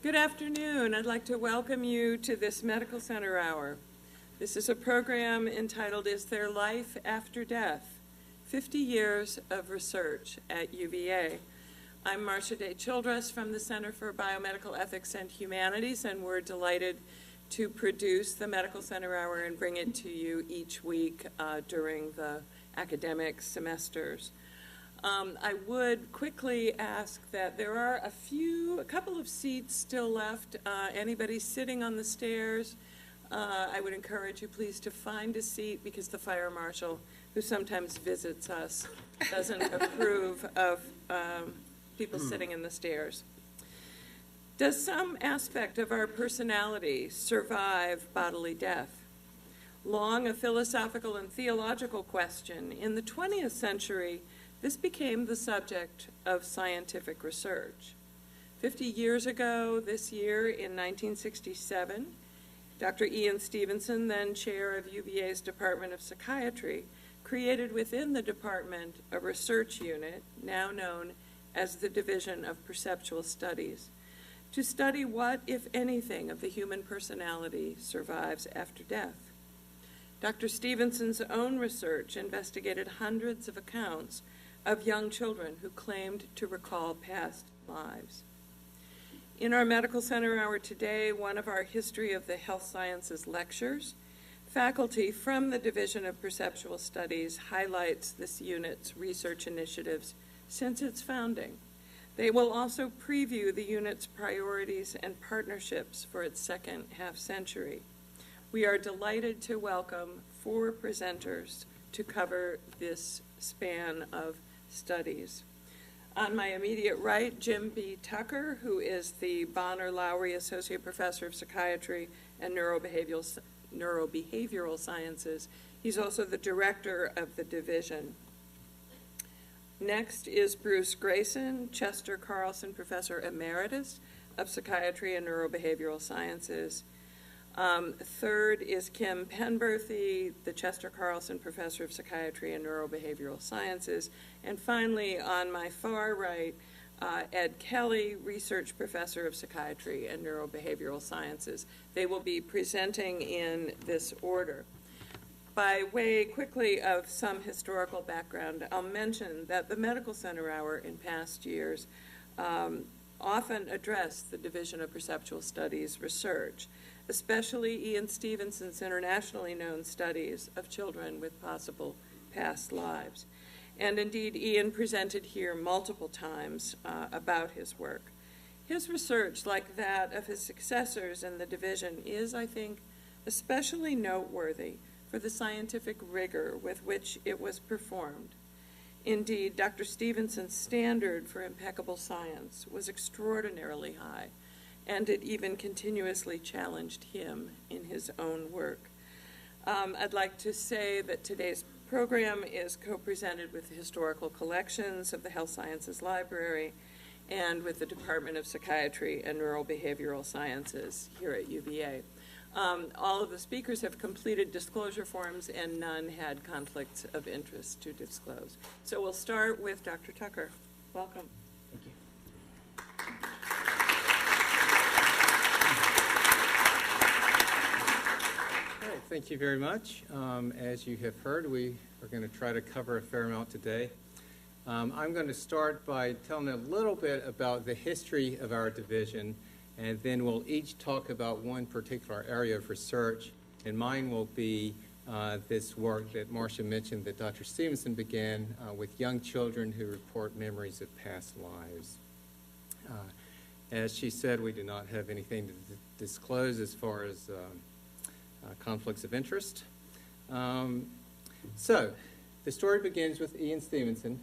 Good afternoon. I'd like to welcome you to this Medical Center Hour. This is a program entitled, Is There Life After Death? 50 Years of Research at UVA. I'm Marcia Day Childress from the Center for Biomedical Ethics and Humanities, and we're delighted to produce the Medical Center Hour and bring it to you each week during the academic semesters. I would quickly ask that there are a couple of seats still left. Anybody sitting on the stairs, I would encourage you please to find a seat, because the fire marshal, who sometimes visits us, doesn't approve of people sitting in the stairs. Does some aspect of our personality survive bodily death? Long a philosophical and theological question, in the 20th century, this became the subject of scientific research. 50 years ago, this year in 1967, Dr. Ian Stevenson, then chair of UVA's Department of Psychiatry, created within the department a research unit, now known as the Division of Perceptual Studies, to study what, if anything, of the human personality survives after death. Dr. Stevenson's own research investigated hundreds of accounts of young children who claimed to recall past lives. In our Medical Center Hour today, one of our History of the Health Sciences lectures, faculty from the Division of Perceptual Studies highlights this unit's research initiatives since its founding. They will also preview the unit's priorities and partnerships for its second half-century. We are delighted to welcome 4 presenters to cover this span of studies. On my immediate right, Jim B. Tucker, who is the Bonner-Lowry Associate Professor of Psychiatry and Neurobehavioral Sciences. He's also the director of the division. Next is Bruce Greyson, Chester Carlson Professor Emeritus of Psychiatry and Neurobehavioral Sciences. Third is Kim Penberthy, the Chester Carlson Professor of Psychiatry and Neurobehavioral Sciences. And finally, on my far right, Ed Kelly, Research Professor of Psychiatry and Neurobehavioral Sciences. They will be presenting in this order. By way quickly of some historical background, I'll mention that the Medical Center Hour in past years often addressed the Division of Perceptual Studies research, especially Ian Stevenson's internationally known studies of children with possible past lives. And indeed, Ian presented here multiple times about his work. His research, like that of his successors in the division, is, I think, especially noteworthy for the scientific rigor with which it was performed. Indeed, Dr. Stevenson's standard for impeccable science was extraordinarily high, and it even continuously challenged him in his own work. I'd like to say that today's program is co-presented with the Historical Collections of the Health Sciences Library and with the Department of Psychiatry and Neurobehavioral Sciences here at UVA. All of the speakers have completed disclosure forms, and none had conflicts of interest to disclose. So we'll start with Dr. Tucker. Welcome. Thank you. Thank you very much. As you have heard, we are going to try to cover a fair amount today. I'm going to start by telling a little bit about the history of our division, and then we'll each talk about one particular area of research, and mine will be this work that Marcia mentioned that Dr. Stevenson began with young children who report memories of past lives. As she said, we do not have anything to disclose as far as conflicts of interest. So the story begins with Ian Stevenson,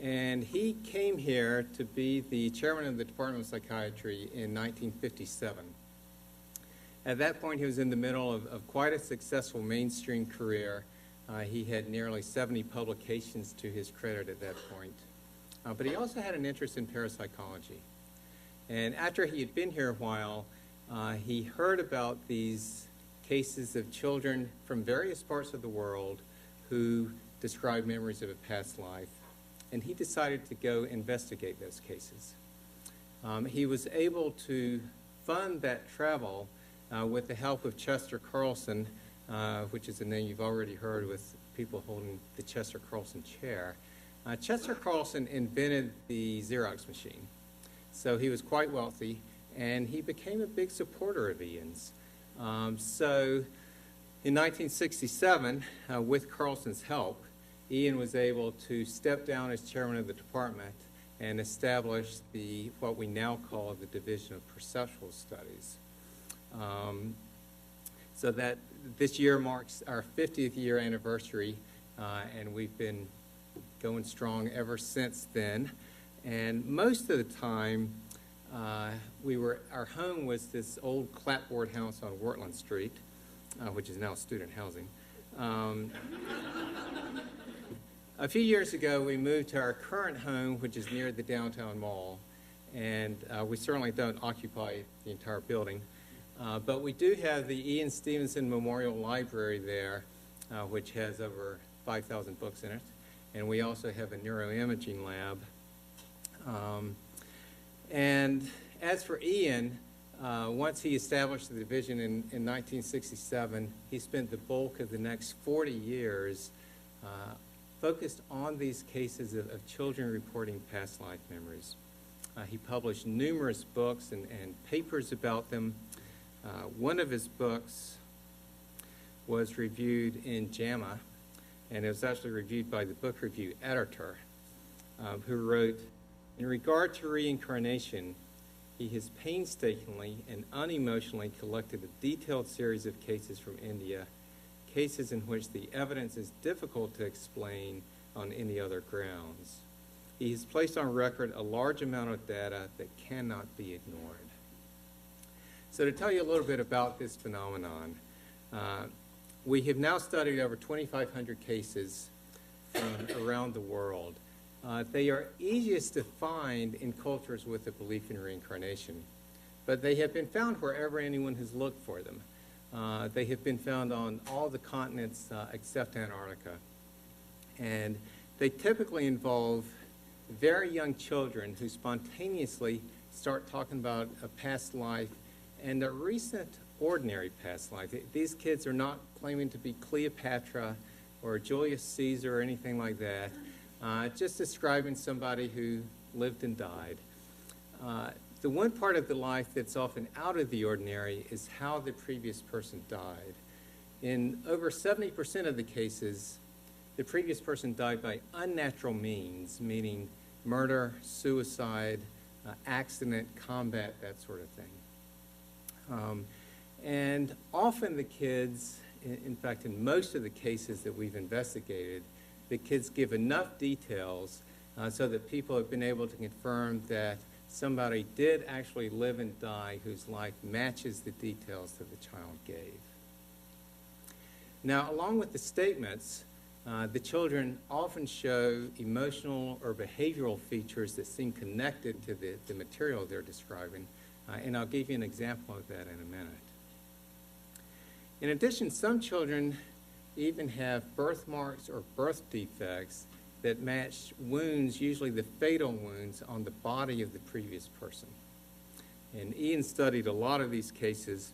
and he came here to be the chairman of the Department of Psychiatry in 1957. At that point, he was in the middle of quite a successful mainstream career. He had nearly 70 publications to his credit at that point. But he also had an interest in parapsychology. And after he had been here a while, he heard about these cases of children from various parts of the world who described memories of a past life. And he decided to go investigate those cases. He was able to fund that travel with the help of Chester Carlson, which is a name you've already heard with people holding the Chester Carlson chair. Chester Carlson invented the Xerox machine, so he was quite wealthy, and he became a big supporter of Ian's. So in 1967, with Carlson's help, Ian was able to step down as chairman of the department and establish what we now call the Division of Perceptual Studies. So that this year marks our 50th year anniversary, and we've been going strong ever since then. And most of the time, our home was this old clapboard house on Wortland Street, which is now student housing. A few years ago, we moved to our current home, which is near the downtown mall, and we certainly don't occupy the entire building. But we do have the Ian Stevenson Memorial Library there, which has over 5,000 books in it. And we also have a neuroimaging lab. And as for Ian, once he established the division in 1967, he spent the bulk of the next 40 years focused on these cases of children reporting past life memories. He published numerous books and papers about them. One of his books was reviewed in JAMA, and it was actually reviewed by the book review editor, who wrote, "In regard to reincarnation, he has painstakingly and unemotionally collected a detailed series of cases from India, cases in which the evidence is difficult to explain on any other grounds. He has placed on record a large amount of data that cannot be ignored." So to tell you a little bit about this phenomenon, we have now studied over 2,500 cases from around the world. They are easiest to find in cultures with a belief in reincarnation, but they have been found wherever anyone has looked for them. They have been found on all the continents except Antarctica, and they typically involve very young children who spontaneously start talking about a past life and a recent ordinary past life. These kids are not claiming to be Cleopatra or Julius Caesar or anything like that, just describing somebody who lived and died. The one part of the life that's often out of the ordinary is how the previous person died. In over 70% of the cases, the previous person died by unnatural means, meaning murder, suicide, accident, combat, that sort of thing. And often the kids, in fact, in most of the cases that we've investigated, the kids give enough details so that people have been able to confirm that somebody did actually live and die whose life matches the details that the child gave. Now, along with the statements, the children often show emotional or behavioral features that seem connected to the material they're describing, and I'll give you an example of that in a minute. In addition, some children even have birthmarks or birth defects that match wounds, usually the fatal wounds, on the body of the previous person. And Ian studied a lot of these cases.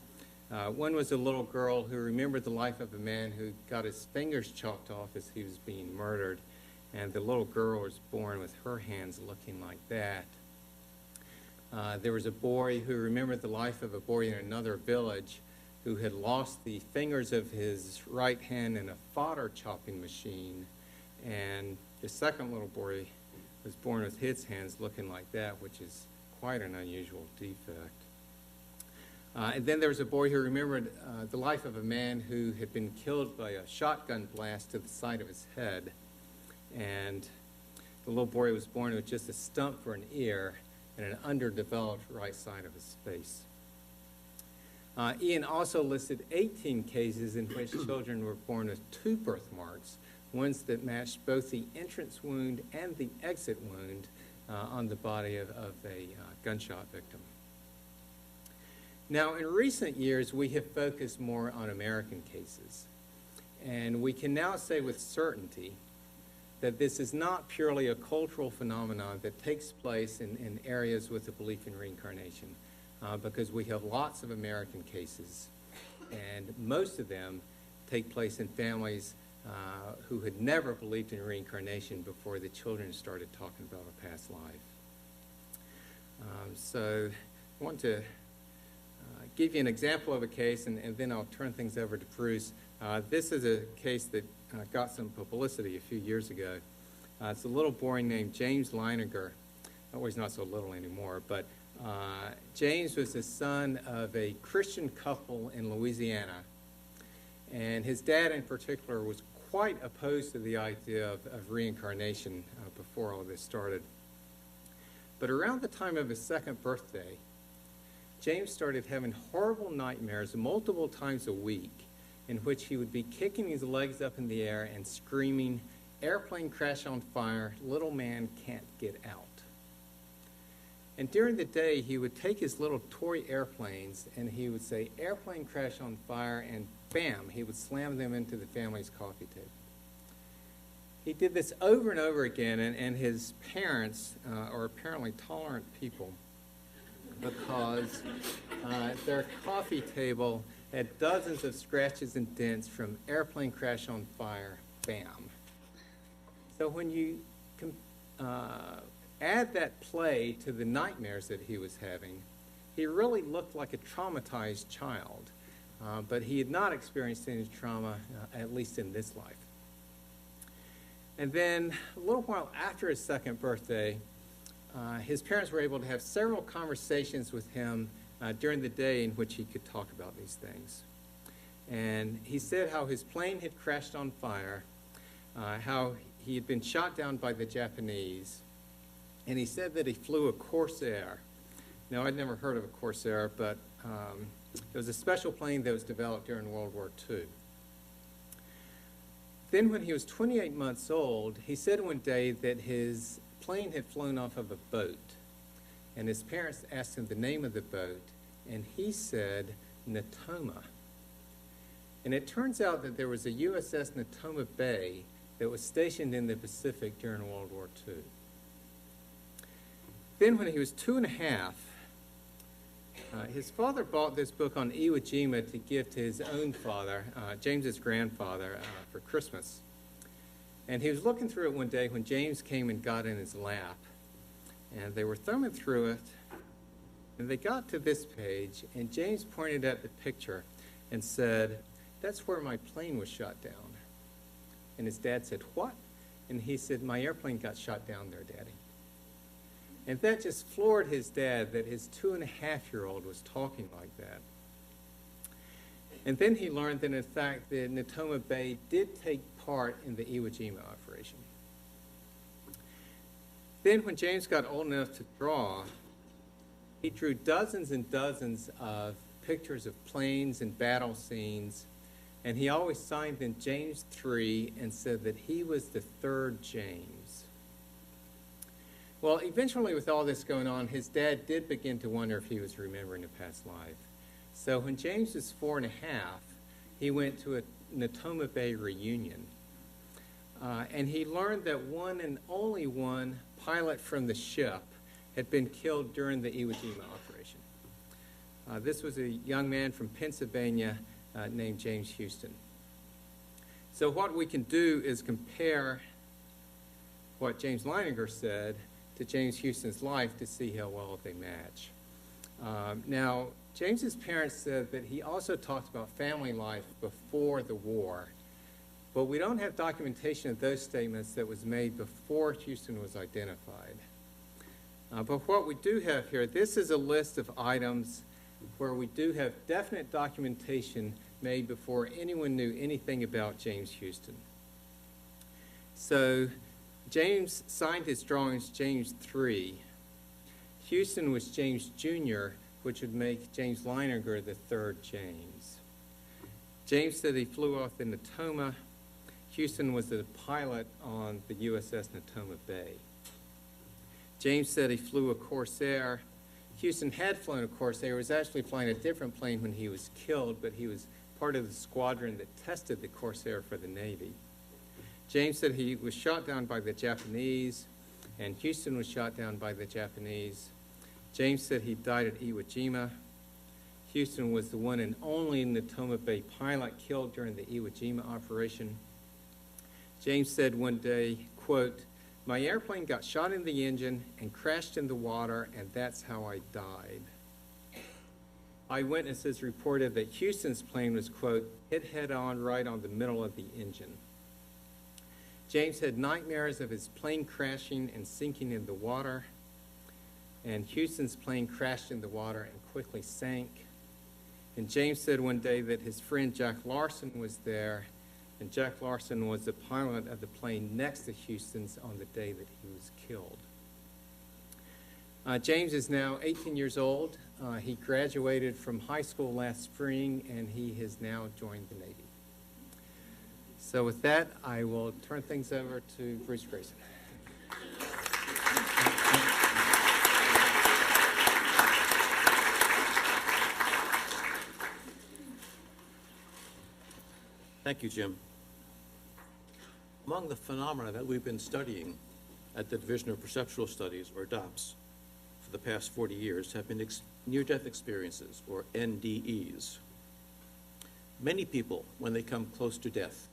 One was a little girl who remembered the life of a man who got his fingers chopped off as he was being murdered, and the little girl was born with her hands looking like that. There was a boy who remembered the life of a boy in another village who had lost the fingers of his right hand in a fodder chopping machine, and the second little boy was born with his hands looking like that, which is quite an unusual defect. And then there was a boy who remembered the life of a man who had been killed by a shotgun blast to the side of his head, and the little boy was born with just a stump for an ear and an underdeveloped right side of his face. Ian also listed 18 cases in which children were born with two birthmarks, ones that matched both the entrance wound and the exit wound on the body of a gunshot victim. Now, in recent years, we have focused more on American cases, and we can now say with certainty that this is not purely a cultural phenomenon that takes place in areas with a belief in reincarnation. because we have lots of American cases, and most of them take place in families who had never believed in reincarnation before the children started talking about a past life. So I want to give you an example of a case, and then I'll turn things over to Bruce. This is a case that got some publicity a few years ago. It's a little boy named James Leininger. Oh, he's not so little anymore, but James was the son of a Christian couple in Louisiana, and his dad in particular was quite opposed to the idea of reincarnation before all this started. But around the time of his second birthday, James started having horrible nightmares multiple times a week in which he would be kicking his legs up in the air and screaming, "Airplane crash on fire, little man can't get out." And during the day, he would take his little toy airplanes and he would say, "Airplane crash on fire," and bam, he would slam them into the family's coffee table. He did this over and over again, and his parents are apparently tolerant people because their coffee table had dozens of scratches and dents from "airplane crash on fire," bam. So when you add that play to the nightmares that he was having, he really looked like a traumatized child, but he had not experienced any trauma, at least in this life. And then a little while after his second birthday, his parents were able to have several conversations with him during the day in which he could talk about these things. And he said how his plane had crashed on fire, how he had been shot down by the Japanese, and he said that he flew a Corsair. Now, I'd never heard of a Corsair, but it was a special plane that was developed during World War II. Then when he was 28 months old, he said one day that his plane had flown off of a boat, and his parents asked him the name of the boat, and he said Natoma. And it turns out that there was a USS Natoma Bay that was stationed in the Pacific during World War II. Then when he was 2.5, his father bought this book on Iwo Jima to give to his own father, James's grandfather, for Christmas. And he was looking through it one day when James came and got in his lap. And they were thumbing through it, and they got to this page, and James pointed at the picture and said, "That's where my plane was shot down." And his dad said, "What?" And he said, "My airplane got shot down there, Daddy." And that just floored his dad that his 2.5-year-old was talking like that. And then he learned that, in fact, the Natoma Bay did take part in the Iwo Jima operation. Then when James got old enough to draw, he drew dozens and dozens of pictures of planes and battle scenes, and he always signed them James 3 and said that he was the third James. Well, eventually with all this going on, his dad did begin to wonder if he was remembering a past life. So when James was 4.5, he went to a Natoma Bay reunion. And he learned that one and only one pilot from the ship had been killed during the Iwo Jima operation. This was a young man from Pennsylvania named James Houston. So what we can do is compare what James Leininger said to James Houston's life to see how well they match. Now, James's parents said that he also talked about family life before the war, but we don't have documentation of those statements that was made before Houston was identified. But what we do have here, this is a list of items where we do have definite documentation made before anyone knew anything about James Houston. So James signed his drawings James 3. Houston was James Jr., which would make James Leininger the third James. James said he flew off the Natoma. Houston was the pilot on the USS Natoma Bay. James said he flew a Corsair. Houston had flown a Corsair. He was actually flying a different plane when he was killed, but he was part of the squadron that tested the Corsair for the Navy. James said he was shot down by the Japanese, and Houston was shot down by the Japanese. James said he died at Iwo Jima. Houston was the one and only Natoma Bay pilot killed during the Iwo Jima operation. James said one day, quote, "My airplane got shot in the engine and crashed in the water, and that's how I died." Eyewitnesses reported that Houston's plane was, quote, "hit head-on right on the middle of the engine." James had nightmares of his plane crashing and sinking in the water, and Houston's plane crashed in the water and quickly sank. And James said one day that his friend Jack Larson was there, and Jack Larson was the pilot of the plane next to Houston's on the day that he was killed. James is now 18 years old. He graduated from high school last spring, and he has now joined the Navy. So with that, I will turn things over to Bruce Greyson. Thank you, Jim. Among the phenomena that we've been studying at the Division of Perceptual Studies, or DOPS, for the past 40 years have been near-death experiences, or NDEs. Many people, when they come close to death,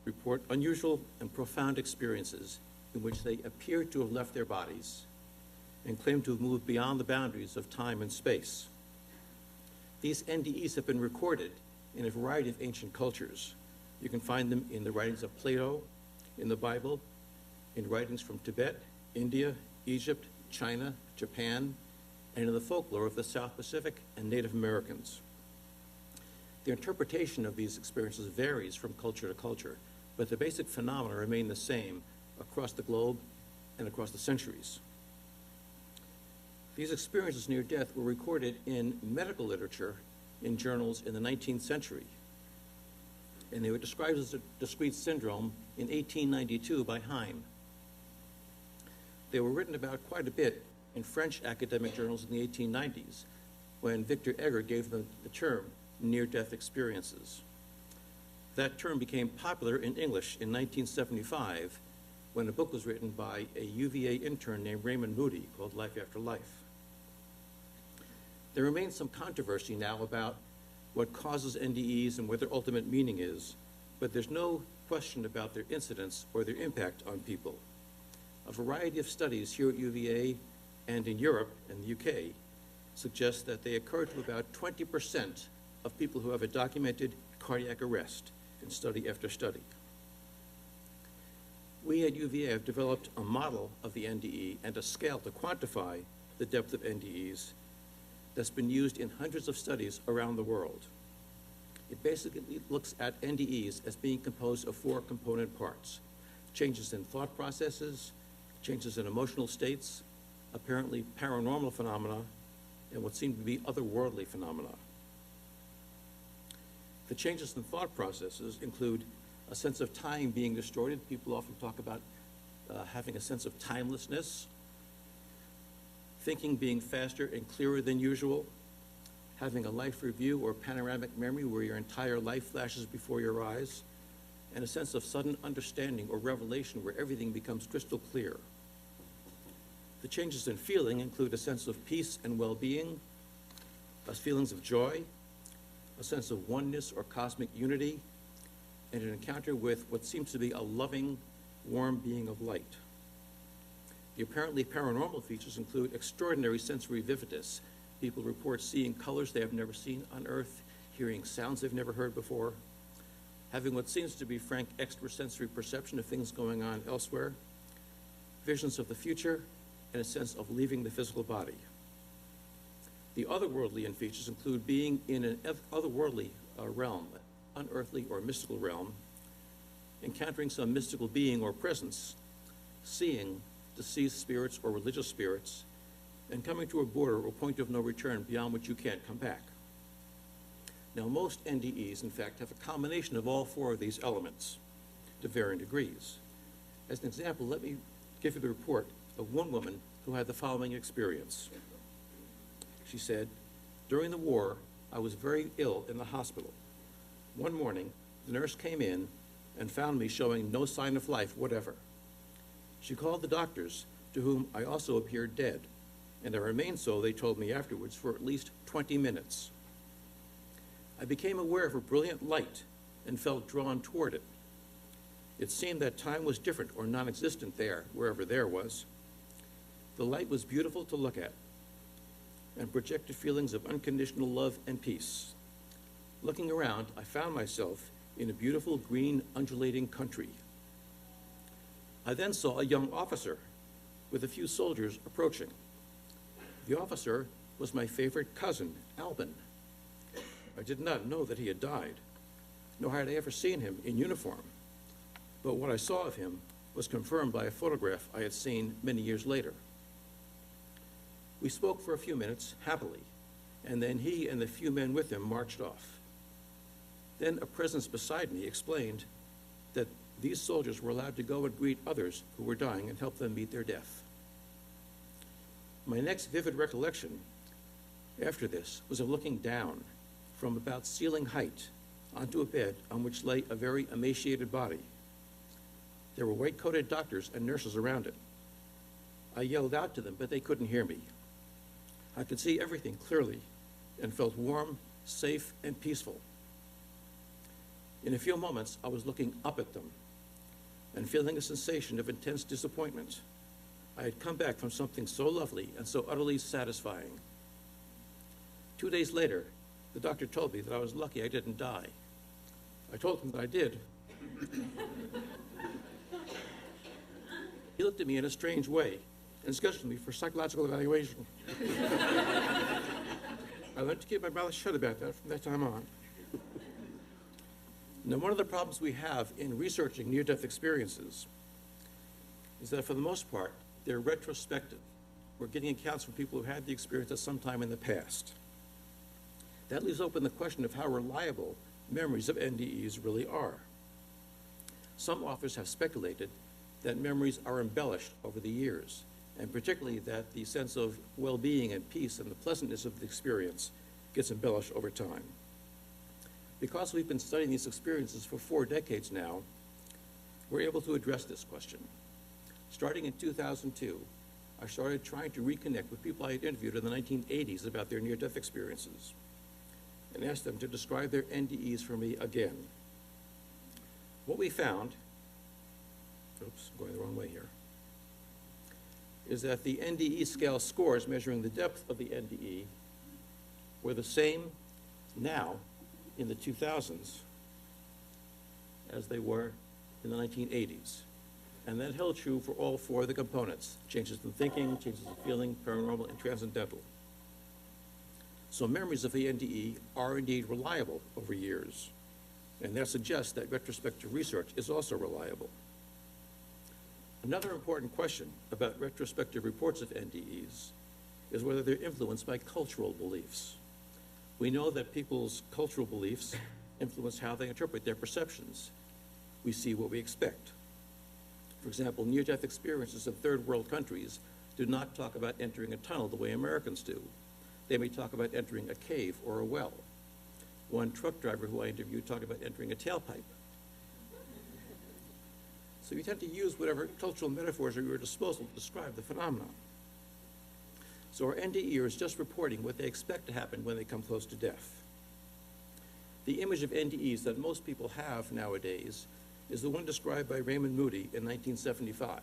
report unusual and profound experiences in which they appear to have left their bodies and claim to have moved beyond the boundaries of time and space. These NDEs have been recorded in a variety of ancient cultures. You can find them in the writings of Plato, in the Bible, in writings from Tibet, India, Egypt, China, Japan, and in the folklore of the South Pacific and Native Americans. The interpretation of these experiences varies from culture to culture, but the basic phenomena remain the same across the globe and across the centuries. These experiences near death were recorded in medical literature in journals in the 19th century, and they were described as a discrete syndrome in 1892 by Heim. They were written about quite a bit in French academic journals in the 1890s, when Victor Egger gave them the term near-death experiences. That term became popular in English in 1975 when a book was written by a UVA intern named Raymond Moody called Life After Life. There remains some controversy now about what causes NDEs and what their ultimate meaning is, but there's no question about their incidence or their impact on people. A variety of studies here at UVA and in Europe and the UK suggest that they occur to about 20% of people who have a documented cardiac arrest in study after study. We at UVA have developed a model of the NDE and a scale to quantify the depth of NDEs that's been used in hundreds of studies around the world. It basically looks at NDEs as being composed of 4 component parts: changes in thought processes, changes in emotional states, apparently paranormal phenomena, and what seem to be otherworldly phenomena. The changes in thought processes include a sense of time being distorted. People often talk about having a sense of timelessness, thinking being faster and clearer than usual, having a life review or panoramic memory where your entire life flashes before your eyes, and a sense of sudden understanding or revelation where everything becomes crystal clear. The changes in feeling include a sense of peace and well-being, feelings of joy, a sense of oneness or cosmic unity, and an encounter with what seems to be a loving, warm being of light. The apparently paranormal features include extraordinary sensory vividness. People report seeing colors they have never seen on Earth, hearing sounds they've never heard before, having what seems to be frank extrasensory perception of things going on elsewhere, visions of the future, and a sense of leaving the physical body. The otherworldly features include being in an otherworldly realm, unearthly or mystical realm, encountering some mystical being or presence, seeing deceased spirits or religious spirits, and coming to a border or point of no return beyond which you can't come back. Now, most NDEs, in fact, have a combination of all 4 of these elements to varying degrees. As an example, let me give you the report of one woman who had the following experience. She said, "During the war, I was very ill in the hospital. One morning, the nurse came in and found me showing no sign of life whatever. She called the doctors, to whom I also appeared dead. and I remained so, they told me afterwards, for at least 20 minutes. I became aware of a brilliant light and felt drawn toward it. It seemed that time was different or non-existent there, wherever there was. The light was beautiful to look at and projected feelings of unconditional love and peace. Looking around, I found myself in a beautiful green undulating country. I then saw a young officer with a few soldiers approaching. The officer was my favorite cousin, Albin. I did not know that he had died, nor had I ever seen him in uniform. But what I saw of him was confirmed by a photograph I had seen many years later. We spoke for a few minutes, happily, and then he and the few men with him marched off. Then a presence beside me explained that these soldiers were allowed to go and greet others who were dying and help them meet their death. My next vivid recollection after this was of looking down from about ceiling height onto a bed on which lay a very emaciated body. There were white-coated doctors and nurses around it. I yelled out to them, but they couldn't hear me. I could see everything clearly and felt warm, safe, and peaceful. In a few moments, I was looking up at them and feeling a sensation of intense disappointment. I had come back from something so lovely and so utterly satisfying. 2 days later, the doctor told me that I was lucky I didn't die. I told him that I did. He looked at me in a strange way and scheduled me for psychological evaluation. I learned to keep my mouth shut about that from that time on. Now, one of the problems we have in researching near-death experiences is that for the most part, they're retrospective. We're getting accounts from people who had the experience at some time in the past. That leaves open the question of how reliable memories of NDEs really are. Some authors have speculated that memories are embellished over the years, and particularly that the sense of well-being and peace and the pleasantness of the experience gets embellished over time. Because we've been studying these experiences for 4 decades now, we're able to address this question. Starting in 2002, I started trying to reconnect with people I had interviewed in the 1980s about their near-death experiences and asked them to describe their NDEs for me again. What we found, oops, I'm going the wrong way here, is that the NDE scale scores measuring the depth of the NDE were the same now in the 2000s as they were in the 1980s. And that held true for all 4 of the components: changes in thinking, changes in feeling, paranormal, and transcendental. So memories of the NDE are indeed reliable over years, and that suggests that retrospective research is also reliable. Another important question about retrospective reports of NDEs is whether they're influenced by cultural beliefs. We know that people's cultural beliefs influence how they interpret their perceptions. We see what we expect. For example, near-death experiences in third world countries do not talk about entering a tunnel the way Americans do. They may talk about entering a cave or a well. One truck driver who I interviewed talked about entering a tailpipe. So you tend to use whatever cultural metaphors are at your disposal to describe the phenomenon. So our NDE is just reporting what they expect to happen when they come close to death. The image of NDEs that most people have nowadays is the one described by Raymond Moody in 1975.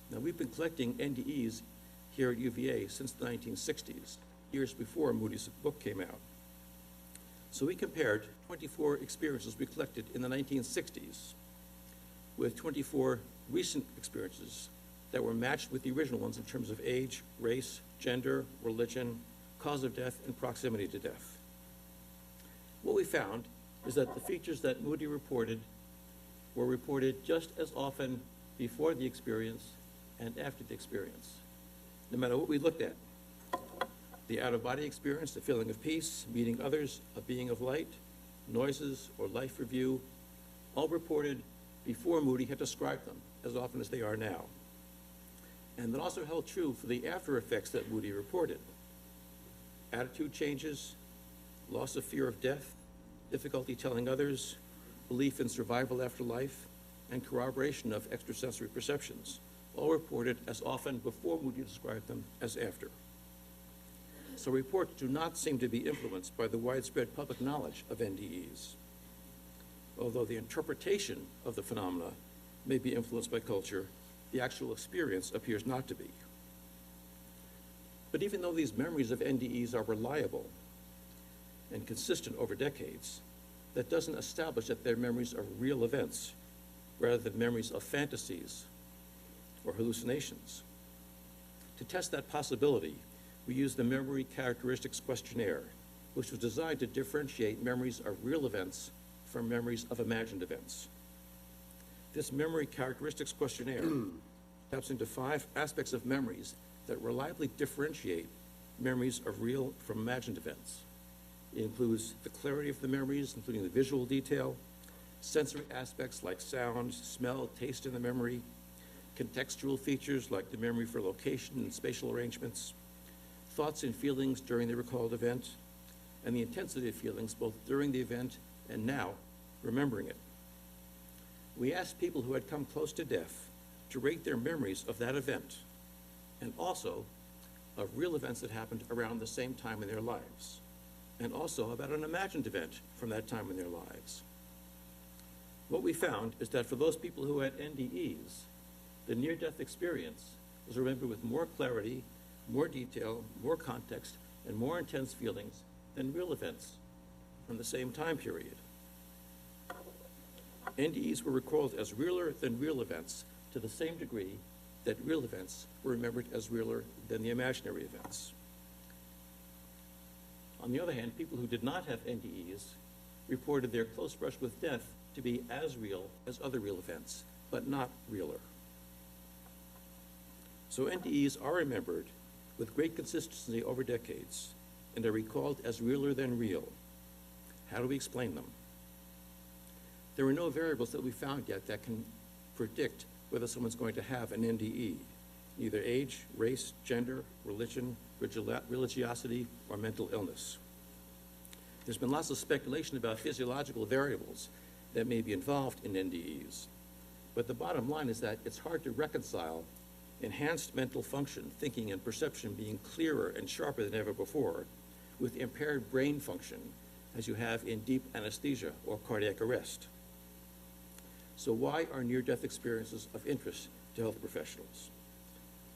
Now, we've been collecting NDEs here at UVA since the 1960s, years before Moody's book came out. So we compared 24 experiences we collected in the 1960s with 24 recent experiences that were matched with the original ones in terms of age, race, gender, religion, cause of death, and proximity to death. What we found is that the features that Moody reported were reported just as often before the experience and after the experience, no matter what we looked at. The out-of-body experience, the feeling of peace, meeting others, a being of light, noises, or life review, all reported before Moody had described them as often as they are now. And that also held true for the after effects that Moody reported. Attitude changes, loss of fear of death, difficulty telling others, belief in survival after life, and corroboration of extrasensory perceptions all reported as often before Moody described them as after. So reports do not seem to be influenced by the widespread public knowledge of NDEs, although the interpretation of the phenomena may be influenced by culture, the actual experience appears not to be. But even though these memories of NDEs are reliable and consistent over decades, that doesn't establish that they're memories of real events, rather than memories of fantasies or hallucinations. To test that possibility, we used the Memory Characteristics Questionnaire, which was designed to differentiate memories of real events from memories of imagined events. This Memory Characteristics Questionnaire taps into 5 aspects of memories that reliably differentiate memories of real from imagined events. It includes the clarity of the memories, including the visual detail, sensory aspects like sound, smell, taste in the memory, contextual features like the memory for location and spatial arrangements, thoughts and feelings during the recalled event, and the intensity of feelings both during the event and now remembering it. We asked people who had come close to death to rate their memories of that event, and also of real events that happened around the same time in their lives, and also about an imagined event from that time in their lives. What we found is that for those people who had NDEs, the near-death experience was remembered with more clarity, more detail, more context, and more intense feelings than real events from the same time period. NDEs were recalled as realer than real events to the same degree that real events were remembered as realer than the imaginary events. On the other hand, people who did not have NDEs reported their close brush with death to be as real as other real events, but not realer. So NDEs are remembered with great consistency over decades, and are recalled as realer than real. How do we explain them? There are no variables that we found yet that can predict whether someone's going to have an NDE, either age, race, gender, religion, religiosity, or mental illness. There's been lots of speculation about physiological variables that may be involved in NDEs, but the bottom line is that it's hard to reconcile enhanced mental function, thinking and perception being clearer and sharper than ever before, with impaired brain function, as you have in deep anesthesia or cardiac arrest. So why are near-death experiences of interest to health professionals?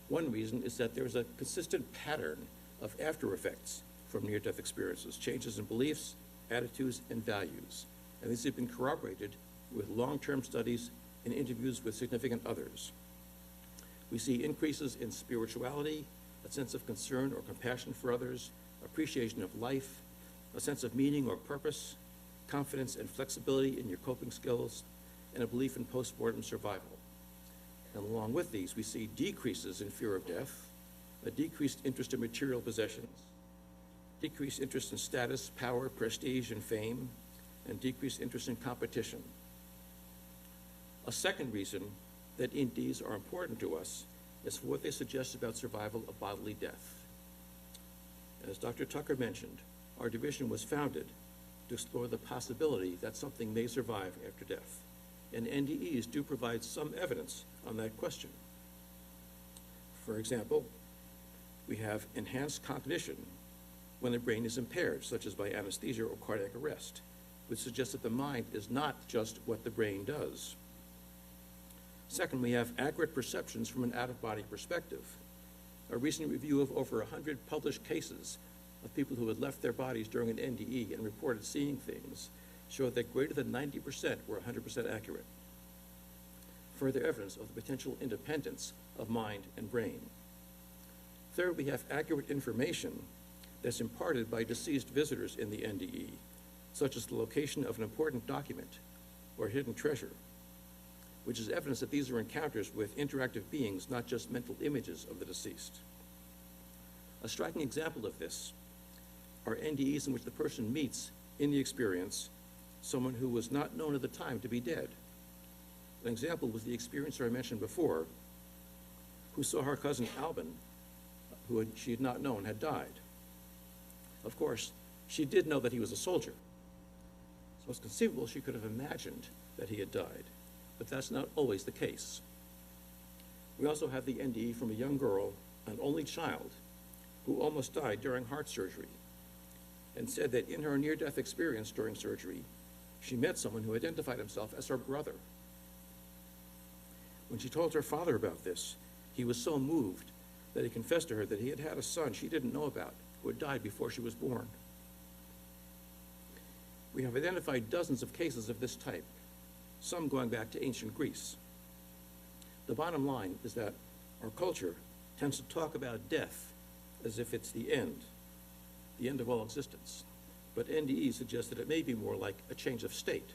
One reason is that there's a consistent pattern of after effects from near-death experiences, changes in beliefs, attitudes, and values. And these have been corroborated with long-term studies and interviews with significant others. We see increases in spirituality, a sense of concern or compassion for others, appreciation of life, a sense of meaning or purpose, confidence and flexibility in your coping skills, and a belief in postmortem survival. And along with these, we see decreases in fear of death, a decreased interest in material possessions, decreased interest in status, power, prestige, and fame, and decreased interest in competition. A second reason that NDEs are important to us is for what they suggest about survival of bodily death. As Dr. Tucker mentioned, our division was founded to explore the possibility that something may survive after death, and NDEs do provide some evidence on that question. For example, we have enhanced cognition when the brain is impaired, such as by anesthesia or cardiac arrest, which suggests that the mind is not just what the brain does. Second, we have accurate perceptions from an out-of-body perspective. A recent review of over 100 published cases of people who had left their bodies during an NDE and reported seeing things showed that greater than 90% were 100% accurate. Further evidence of the potential independence of mind and brain. Third, we have accurate information that's imparted by deceased visitors in the NDE, such as the location of an important document or hidden treasure, which is evidence that these are encounters with interactive beings, not just mental images of the deceased. A striking example of this are NDEs in which the person meets in the experience someone who was not known at the time to be dead. An example was the experiencer I mentioned before, who saw her cousin Albin, who she had not known had died. Of course, she did know that he was a soldier, so it's conceivable she could have imagined that he had died, but that's not always the case. We also have the NDE from a young girl, an only child, who almost died during heart surgery, and said that in her near-death experience during surgery, she met someone who identified himself as her brother. When she told her father about this, he was so moved that he confessed to her that he had had a son she didn't know about who had died before she was born. We have identified dozens of cases of this type, some going back to ancient Greece. The bottom line is that our culture tends to talk about death as if it's the end of all existence. But NDE suggests that it may be more like a change of state.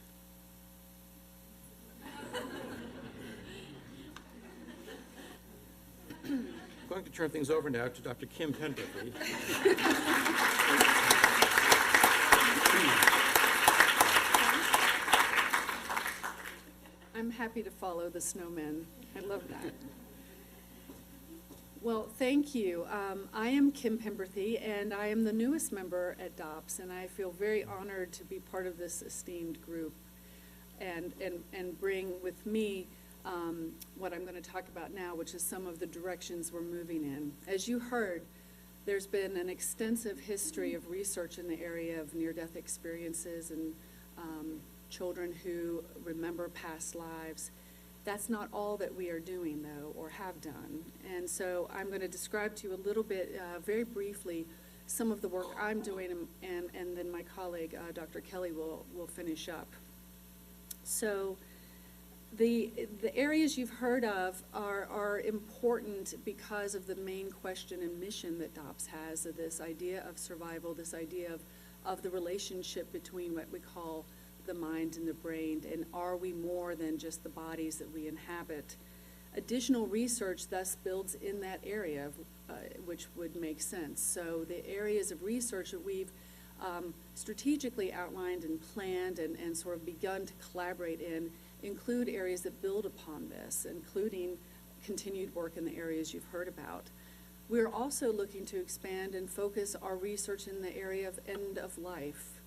I'm going to turn things over now to Dr. Kim Penberthy. I'm happy to follow the snowmen. I love that. Well, thank you. I am Kim Penberthy, and I am the newest member at DOPS, and I feel very honored to be part of this esteemed group and bring with me what I'm going to talk about now, which is some of the directions we're moving in. As you heard, there's been an extensive history of research in the area of near-death experiences and children who remember past lives. That's not all that we are doing, though, or have done. And so I'm going to describe to you a little bit, very briefly, some of the work I'm doing, and then my colleague, Dr. Kelly, will finish up. So the areas you've heard of are important because of the main question and mission that DOPS has, of this idea of survival, this idea of the relationship between what we call the mind and the brain, and are we more than just the bodies that we inhabit? Additional research thus builds in that area, which would make sense. So the areas of research that we've strategically outlined and planned and sort of begun to collaborate in include areas that build upon this, including continued work in the areas you've heard about. We're also looking to expand and focus our research in the area of end of life.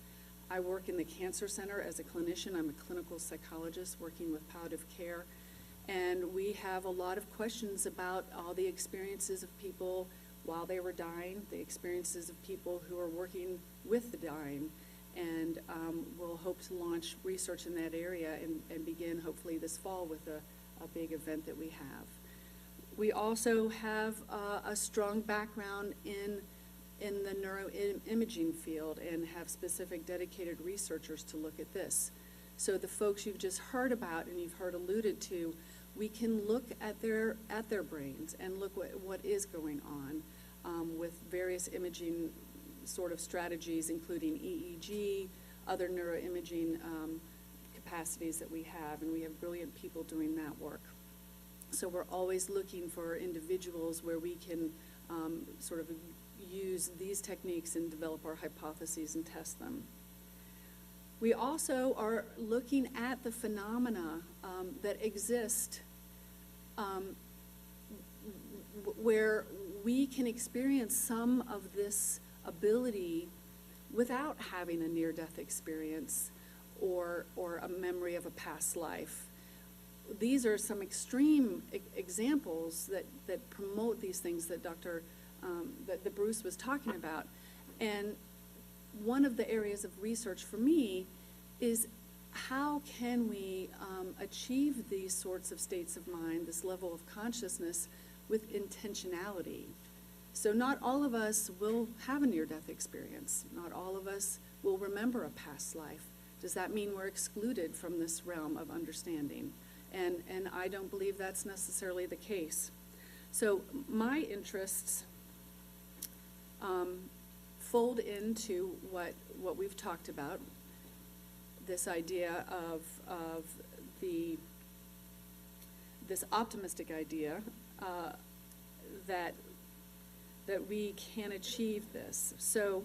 I work in the Cancer Center as a clinician. I'm a clinical psychologist working with palliative care. And we have a lot of questions about all the experiences of people while they were dying, the experiences of people who are working with the dying. And we'll hope to launch research in that area and begin hopefully this fall with a big event that we have. We also have a strong background in the neuroimaging field and have specific dedicated researchers to look at this. So the folks you've just heard about and you've heard alluded to, we can look at their brains and look what is going on with various imaging sort of strategies, including EEG, other neuroimaging capacities that we have, and we have brilliant people doing that work. So we're always looking for individuals where we can sort of use these techniques and develop our hypotheses and test them. We also are looking at the phenomena that exist where we can experience some of this ability without having a near-death experience or a memory of a past life. These are some extreme examples that promote these things that that Bruce was talking about. And one of the areas of research for me is how can we achieve these sorts of states of mind, this level of consciousness, with intentionality. So not all of us will have a near-death experience. Not all of us will remember a past life. Does that mean we're excluded from this realm of understanding? And I don't believe that's necessarily the case. So my interests fold into what we've talked about, this idea of this optimistic idea that we can achieve this. So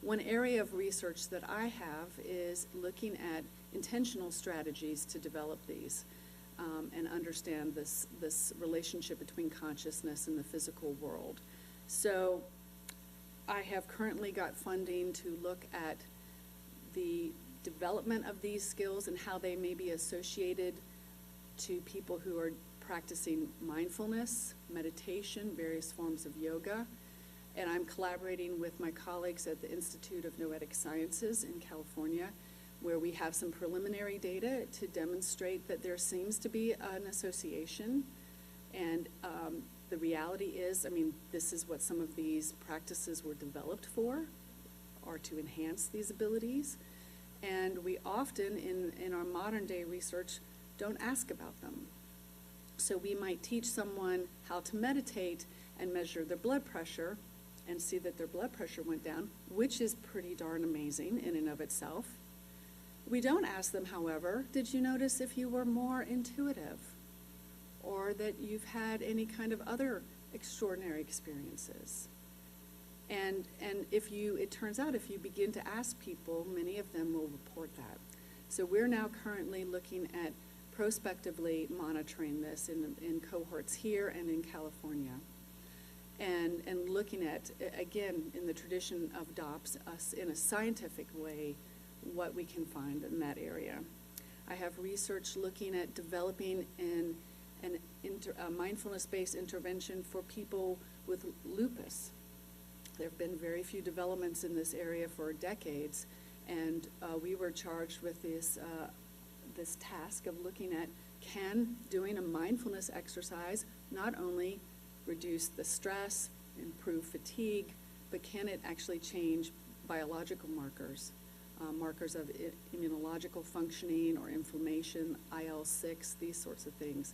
one area of research that I have is looking at intentional strategies to develop these and understand this relationship between consciousness and the physical world. So I have currently got funding to look at the development of these skills and how they may be associated to people who are practicing mindfulness, meditation, various forms of yoga, and I'm collaborating with my colleagues at the Institute of Noetic Sciences in California, where we have some preliminary data to demonstrate that there seems to be an association. And the reality is, I mean, this is what some of these practices were developed for, or to enhance these abilities. And we often, in our modern day research, don't ask about them. So we might teach someone how to meditate and measure their blood pressure and see that their blood pressure went down, which is pretty darn amazing in and of itself. We don't ask them, however, did you notice if you were more intuitive, or that you've had any kind of other extraordinary experiences? And it turns out if you begin to ask people, many of them will report that. So we're now currently looking at prospectively monitoring this in cohorts here and in California. And looking at, again, in the tradition of DOPS, us in a scientific way, what we can find in that area. I have research looking at developing a mindfulness-based intervention for people with lupus. There have been very few developments in this area for decades, and we were charged with this task of looking at, can doing a mindfulness exercise not only reduce the stress, improve fatigue, but can it actually change biological markers, markers of immunological functioning or inflammation, IL-6, these sorts of things.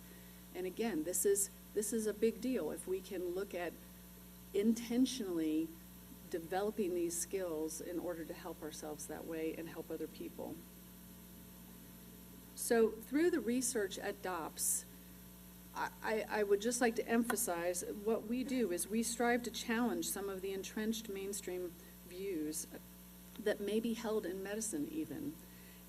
And again, this is a big deal if we can look at intentionally developing these skills in order to help ourselves that way and help other people. So through the research at DOPS, I would just like to emphasize what we do is we strive to challenge some of the entrenched mainstream views that may be held in medicine even,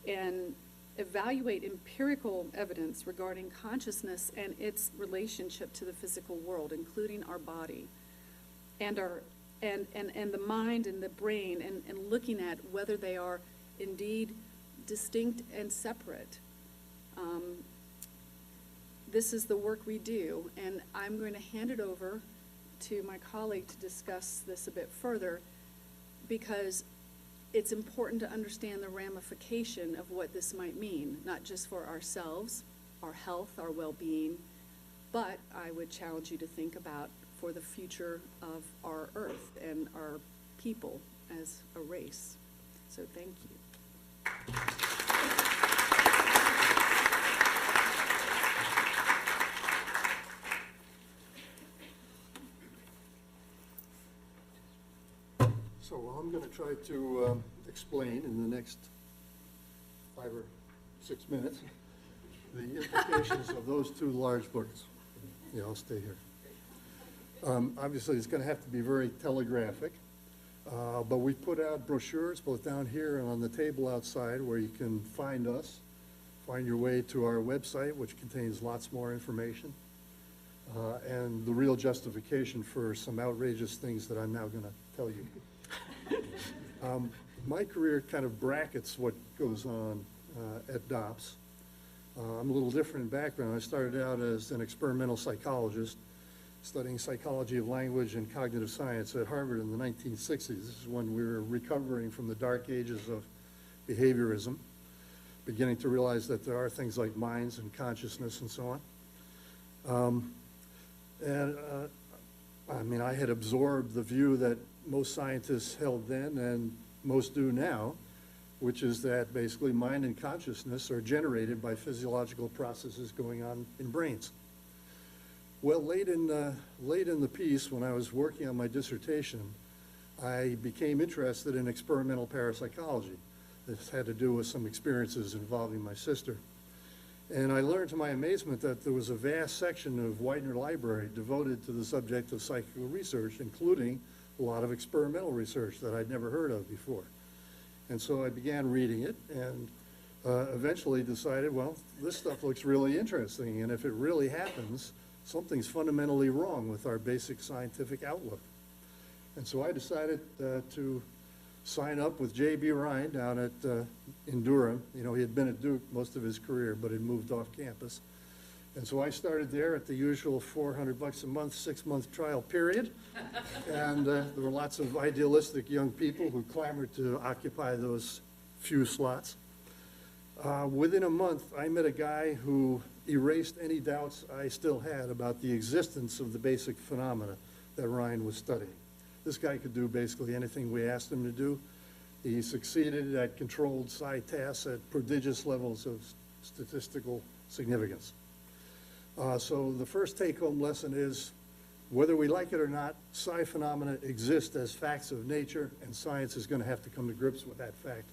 and evaluate empirical evidence regarding consciousness and its relationship to the physical world, including our body and the mind and the brain, and looking at whether they are indeed distinct and separate. This is the work we do, and I'm going to hand it over to my colleague to discuss this a bit further, because it's important to understand the ramification of what this might mean, not just for ourselves, our health, our well-being, but I would challenge you to think about for the future of our Earth and our people as a race. So thank you. So I'm going to try to explain in the next 5 or 6 minutes the implications of those two large books. Yeah, I'll stay here. Obviously, it's going to have to be very telegraphic, but we put out brochures both down here and on the table outside where you can find us, find your way to our website, which contains lots more information, and the real justification for some outrageous things that I'm now going to tell you. My career kind of brackets what goes on at DOPS. I'm a little different in background. I started out as an experimental psychologist, studying psychology of language and cognitive science at Harvard in the 1960s. This is when we were recovering from the dark ages of behaviorism, beginning to realize that there are things like minds and consciousness and so on. I mean, I had absorbed the view that most scientists held then and most do now, which is that basically mind and consciousness are generated by physiological processes going on in brains. Well, late in the piece, when I was working on my dissertation, I became interested in experimental parapsychology. This had to do with some experiences involving my sister. And I learned to my amazement that there was a vast section of Widener Library devoted to the subject of psychical research, including a lot of experimental research that I'd never heard of before. And so I began reading it and eventually decided, well, this stuff looks really interesting, and if it really happens, something's fundamentally wrong with our basic scientific outlook. And so I decided to sign up with J.B. Ryan down in Durham. You know, he had been at Duke most of his career, but had moved off campus. And so I started there at the usual $400 a month, 6-month trial period. And there were lots of idealistic young people who clamored to occupy those few slots. Within a month, I met a guy who erased any doubts I still had about the existence of the basic phenomena that Ryan was studying. This guy could do basically anything we asked him to do. He succeeded at controlled psi tasks at prodigious levels of statistical significance. So the first take-home lesson is, whether we like it or not, psi phenomena exist as facts of nature, and science is going to have to come to grips with that fact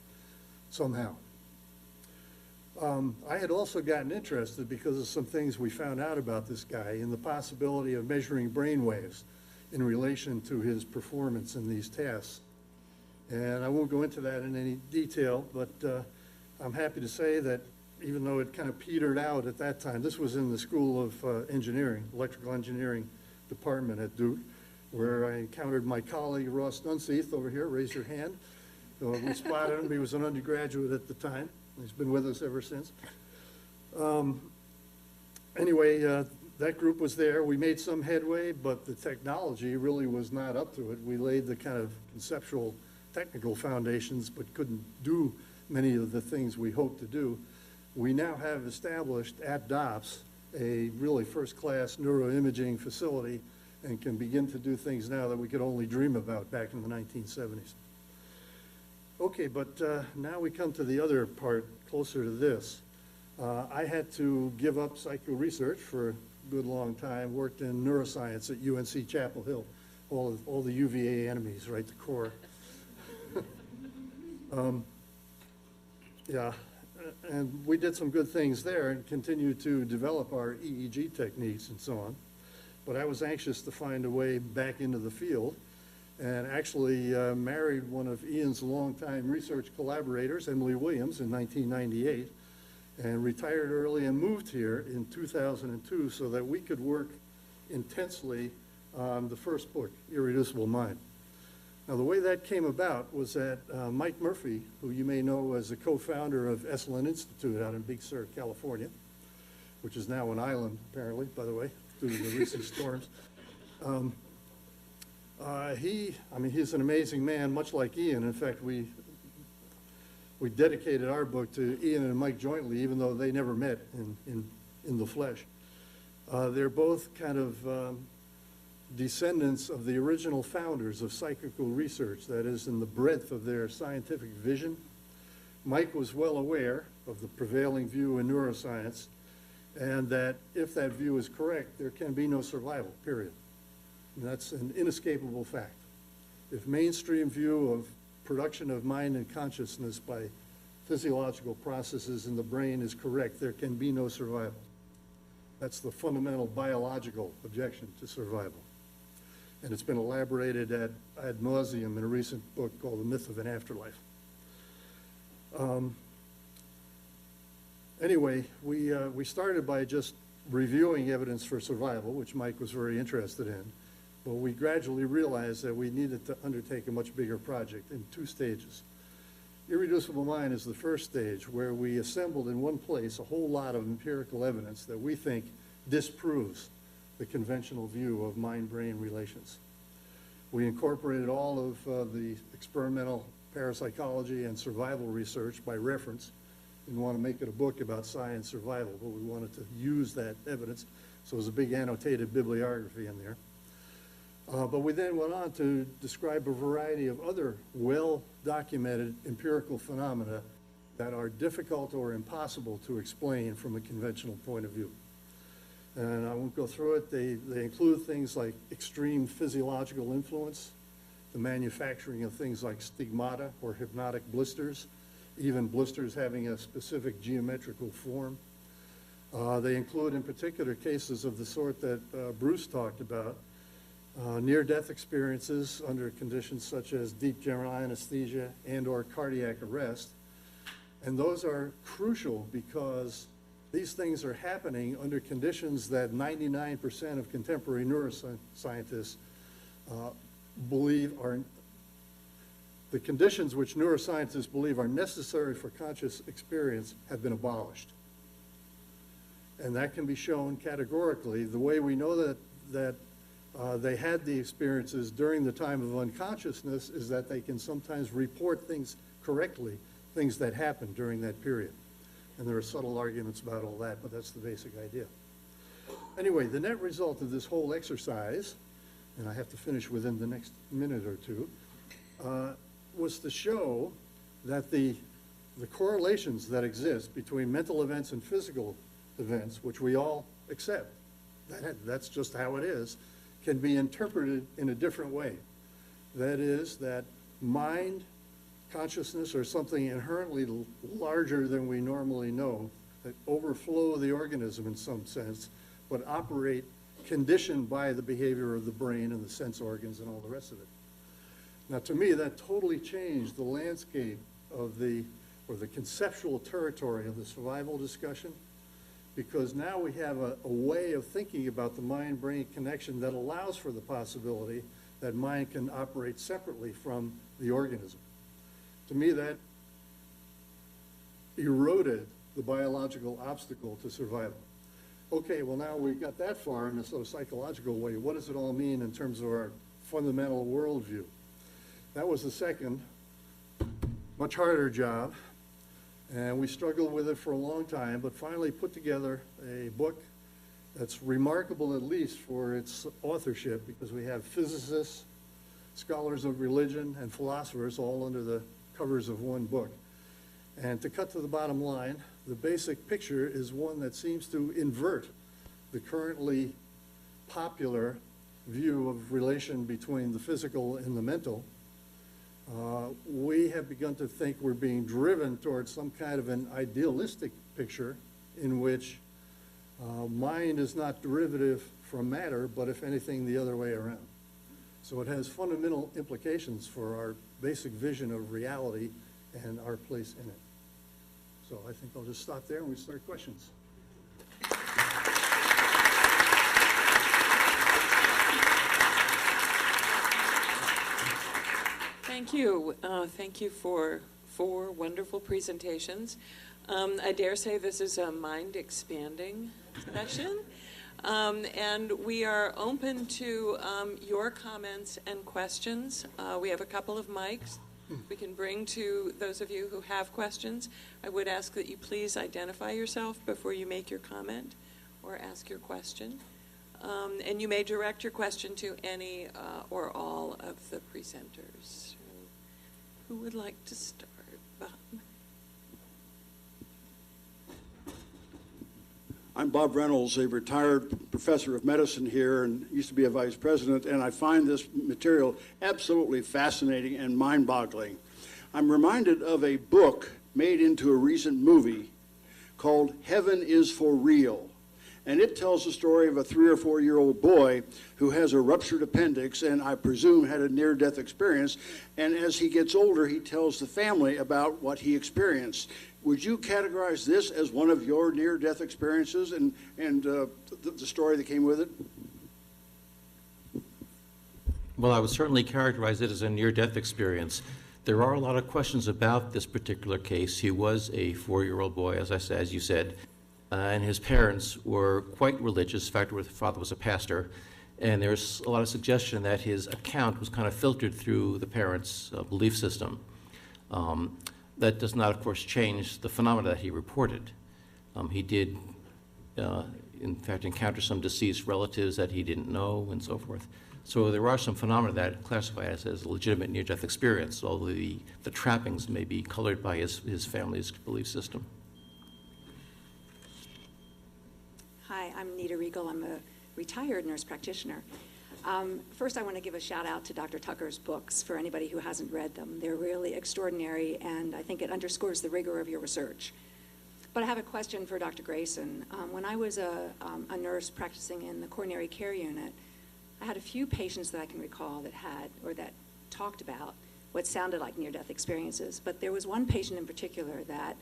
somehow. I had also gotten interested, because of some things we found out about this guy, in the possibility of measuring brain waves in relation to his performance in these tasks. And I won't go into that in any detail, but I'm happy to say that even though it kind of petered out at that time, this was in the School of Engineering, Electrical Engineering Department at Duke, where I encountered my colleague Ross Dunseith over here. Raise your hand. We spotted him. He was an undergraduate at the time. He's been with us ever since. Anyway, that group was there. We made some headway, but the technology really was not up to it. We laid the kind of conceptual, technical foundations, but couldn't do many of the things we hoped to do. We now have established at DOPS a really first-class neuroimaging facility and can begin to do things now that we could only dream about back in the 1970s. Okay, but now we come to the other part closer to this. I had to give up psycho research for a good long time, worked in neuroscience at UNC Chapel Hill, all the UVA enemies, right, the core. Yeah, and we did some good things there and continued to develop our EEG techniques and so on. But I was anxious to find a way back into the field, and actually married one of Ian's longtime research collaborators, Emily Williams, in 1998, and retired early and moved here in 2002 so that we could work intensely on the first book, Irreducible Mind. Now, the way that came about was that Mike Murphy, who you may know as the co-founder of Esalen Institute out in Big Sur, California, which is now an island, apparently, by the way, due to the recent storms. He's an amazing man, much like Ian. In fact, we dedicated our book to Ian and Mike jointly, even though they never met in the flesh. They're both kind of descendants of the original founders of psychical research, that is, in the breadth of their scientific vision. Mike was well aware of the prevailing view in neuroscience, and that if that view is correct, there can be no survival, period. And that's an inescapable fact. If mainstream view of production of mind and consciousness by physiological processes in the brain is correct, there can be no survival. That's the fundamental biological objection to survival. And it's been elaborated ad nauseum in a recent book called The Myth of an Afterlife. Anyway, we started by just reviewing evidence for survival, which Mike was very interested in. But we gradually realized that we needed to undertake a much bigger project in 2 stages. Irreducible Mind is the first stage, where we assembled in one place a whole lot of empirical evidence that we think disproves the conventional view of mind-brain relations. We incorporated all of the experimental parapsychology and survival research by reference. We didn't want to make it a book about science survival, but we wanted to use that evidence. So there's a big annotated bibliography in there. But we then went on to describe a variety of other well-documented empirical phenomena that are difficult or impossible to explain from a conventional point of view. And I won't go through it. They include things like extreme physiological influence, the manufacturing of things like stigmata or hypnotic blisters, even blisters having a specific geometrical form. They include in particular cases of the sort that Bruce talked about, near-death experiences under conditions such as deep general anesthesia and or cardiac arrest. And those are crucial because these things are happening under conditions that 99% of contemporary neuroscientists believe are, the conditions which neuroscientists believe are necessary for conscious experience have been abolished. And that can be shown categorically. The way we know that they had the experiences during the time of unconsciousness is that they can sometimes report things correctly, things that happened during that period. And there are subtle arguments about all that, but that's the basic idea. Anyway, the net result of this whole exercise, and I have to finish within the next minute or two, was to show that the correlations that exist between mental events and physical events, which we all accept, that's just how it is, can be interpreted in a different way. That is, that mind, consciousness, or something inherently larger than we normally know, that overflow the organism in some sense, but operate conditioned by the behavior of the brain and the sense organs and all the rest of it. Now, to me, that totally changed the landscape of the conceptual territory of the survival discussion, because now we have a way of thinking about the mind-brain connection that allows for the possibility that mind can operate separately from the organism. To me, that eroded the biological obstacle to survival. Okay, well, now we've got that far in a sort of psychological way. What does it all mean in terms of our fundamental worldview? That was the second, much harder job. And we struggled with it for a long time, but finally put together a book that's remarkable, at least for its authorship, because we have physicists, scholars of religion, and philosophers all under the covers of one book. And to cut to the bottom line, the basic picture is one that seems to invert the currently popular view of relation between the physical and the mental. We have begun to think we're being driven towards some kind of an idealistic picture in which mind is not derivative from matter, but if anything, the other way around. So it has fundamental implications for our basic vision of reality and our place in it. So I think I'll just stop there and we start questions. Thank you. Thank you for 4 wonderful presentations. I dare say this is a mind-expanding session. And we are open to your comments and questions. We have a couple of mics we can bring to those of you who have questions. I would ask that you please identify yourself before you make your comment or ask your question. And you may direct your question to any or all of the presenters. Who would like to start? Bob. I'm Bob Reynolds, a retired professor of medicine here and used to be a vice president, and I find this material absolutely fascinating and mind-boggling. I'm reminded of a book made into a recent movie called Heaven is for Real. And it tells the story of a 3 or 4 year old boy who has a ruptured appendix and I presume had a near-death experience. And as he gets older, he tells the family about what he experienced. Would you categorize this as one of your near-death experiences and the story that came with it? Well, I would certainly characterize it as a near-death experience. There are a lot of questions about this particular case. He was a 4-year-old boy, as you said. And his parents were quite religious. In fact, his father was a pastor. And there's a lot of suggestion that his account was kind of filtered through the parents' belief system. That does not, of course, change the phenomena that he reported. He did, in fact, encounter some deceased relatives that he didn't know and so forth. So there are some phenomena that classify as a legitimate near-death experience, although the trappings may be colored by his family's belief system. Hi, I'm Nita Regal. I'm a retired nurse practitioner. First, I want to give a shout out to Dr. Tucker's books for anybody who hasn't read them. They're really extraordinary, and I think it underscores the rigor of your research. But I have a question for Dr. Greyson. When I was a nurse practicing in the coronary care unit, I had a few patients that I can recall that had, or that talked about what sounded like near-death experiences. But there was one patient in particular that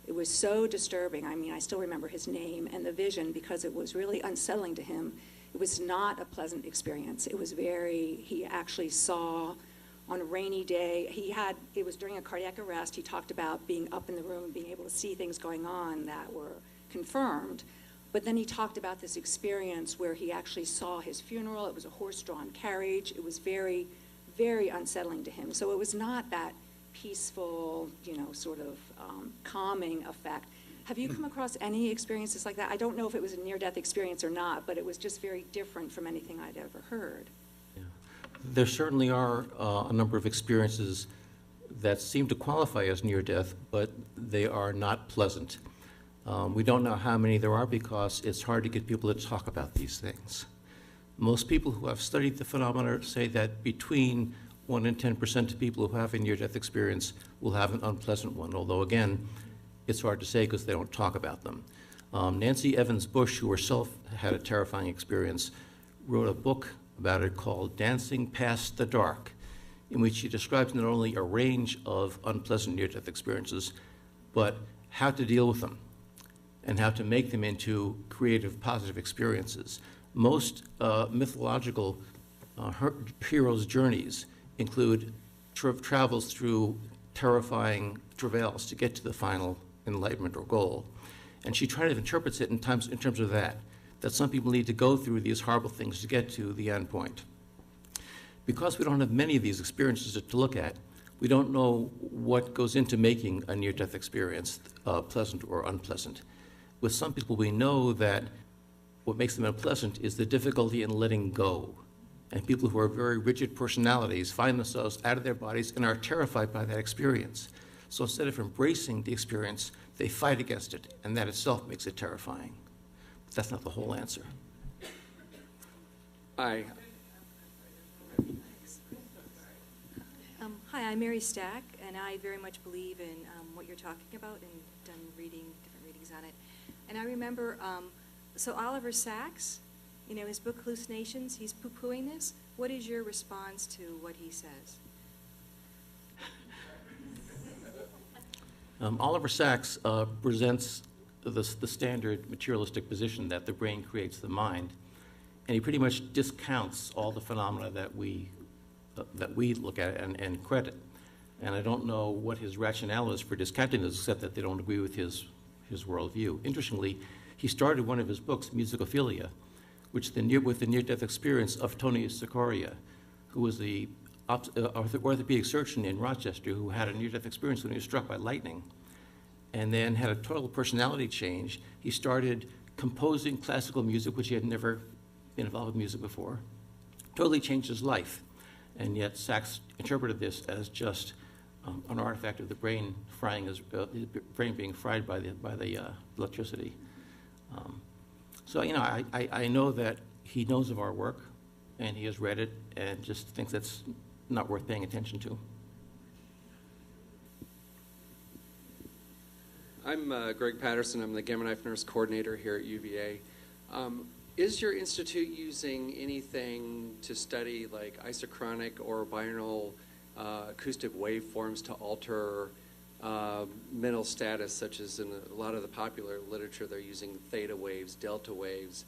it was so disturbing. I mean, I still remember his name and the vision because it was really unsettling to him. It was not a pleasant experience. It was he actually saw on a rainy day, it was during a cardiac arrest, he talked about being up in the room, being able to see things going on that were confirmed. But then he talked about this experience where he actually saw his funeral. It was a horse-drawn carriage. It was very, very unsettling to him. So it was not that peaceful, sort of calming effect. Have you come across any experiences like that? I don't know if it was a near-death experience or not, but it was just very different from anything I'd ever heard. Yeah. There certainly are a number of experiences that seem to qualify as near-death, but they are not pleasant. We don't know how many there are because it's hard to get people to talk about these things. Most people who have studied the phenomena say that between 1 and 10% of people who have a near-death experience will have an unpleasant one, although again, it's hard to say because they don't talk about them. Nancy Evans Bush, who herself had a terrifying experience, wrote a book about it called Dancing Past the Dark, in which she describes not only a range of unpleasant near-death experiences, but how to deal with them and how to make them into creative, positive experiences. Most mythological heroes' journeys include travels through terrifying travails to get to the final enlightenment or goal. And she kind of interprets it in terms of that some people need to go through these horrible things to get to the end point. Because we don't have many of these experiences to look at, we don't know what goes into making a near-death experience pleasant or unpleasant. With some people, we know that what makes them unpleasant is the difficulty in letting go. And people who are very rigid personalities find themselves out of their bodies and are terrified by that experience. So instead of embracing the experience, they fight against it, and that itself makes it terrifying. But that's not the whole answer. Hi. Hi, I'm Mary Stack, and I very much believe in what you're talking about and done different readings on it. And I remember, so Oliver Sacks, his book Hallucinations, he's poo-pooing this. What is your response to what he says? Oliver Sacks presents the standard materialistic position that the brain creates the mind, and he pretty much discounts all the phenomena that we look at and credit. And I don't know what his rationale is for discounting this, except that they don't agree with his worldview. Interestingly, he started one of his books, Musicophilia, with the near-death experience of Tony Sikoria, who was the orthopedic surgeon in Rochester who had a near-death experience when he was struck by lightning, and then had a total personality change. He started composing classical music, which he had never been involved with music before. Totally changed his life, and yet Sacks interpreted this as just an artifact of the brain his brain being fried by the electricity. So I know that he knows of our work, and he has read it, and just thinks that's not worth paying attention to. I'm Greg Patterson. I'm the Gamma Knife Nurse Coordinator here at UVA. Is your institute using anything to study like isochronic or binaural acoustic waveforms to alter mental status, such as in a lot of the popular literature, they're using theta waves, delta waves